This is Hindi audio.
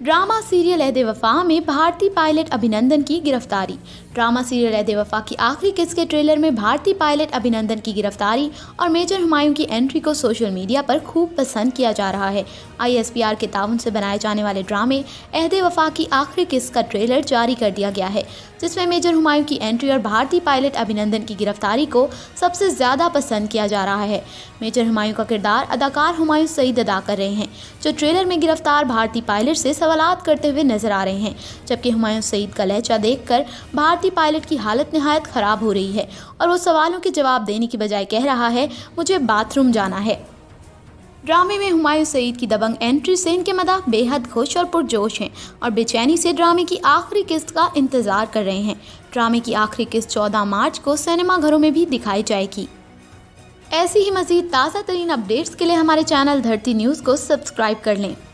ड्रामा सीरियल ऐदे वफा में भारतीय पायलट अभिनंदन की गिरफ्तारी। ड्रामा सीरियल ऐदे वफा की आखिरी किस्त के ट्रेलर में भारतीय पायलट अभिनंदन की गिरफ्तारी और मेजर हुमायूं की एंट्री को सोशल मीडिया पर खूब पसंद किया जा रहा है। ISPR के ताउन से बनाए जाने वाले ड्रामे ऐदे वफा की आखिरी किस्त का ट्रेलर जारी कर दिया गया है, जिसमें मेजर हुमायूं की एंट्री और भारतीय पायलट अभिनंदन की गिरफ्तारी को सबसे ज़्यादा पसंद किया जा रहा है। मेजर हुमायूं का किरदार अदाकार हुमायूं सईद अदा कर रहे हैं, जो ट्रेलर में गिरफ्तार भारतीय पायलट से सवालात करते हुए नजर आ रहे हैं, जबकि हुमायूं सईद का लहजा देखकर भारतीय पायलट की हालत निहायत खराब हो रही है और वो सवालों के जवाब देने की बजाय कह रहा है, मुझे बाथरूम जाना है। ड्रामे में हुमायूं सईद की दबंग एंट्री से इनके मदाह बेहद खुश और पुरजोश हैं और बेचैनी से ड्रामे की आखिरी किस्त का इंतजार कर रहे हैं। ड्रामे की आखिरी किस्त 14 मार्च को सिनेमाघरों में भी दिखाई जाएगी। ऐसी ही मज़ीद ताज़ा तरीन अपडेट्स के लिए हमारे चैनल धरती न्यूज़ को सब्सक्राइब कर लें।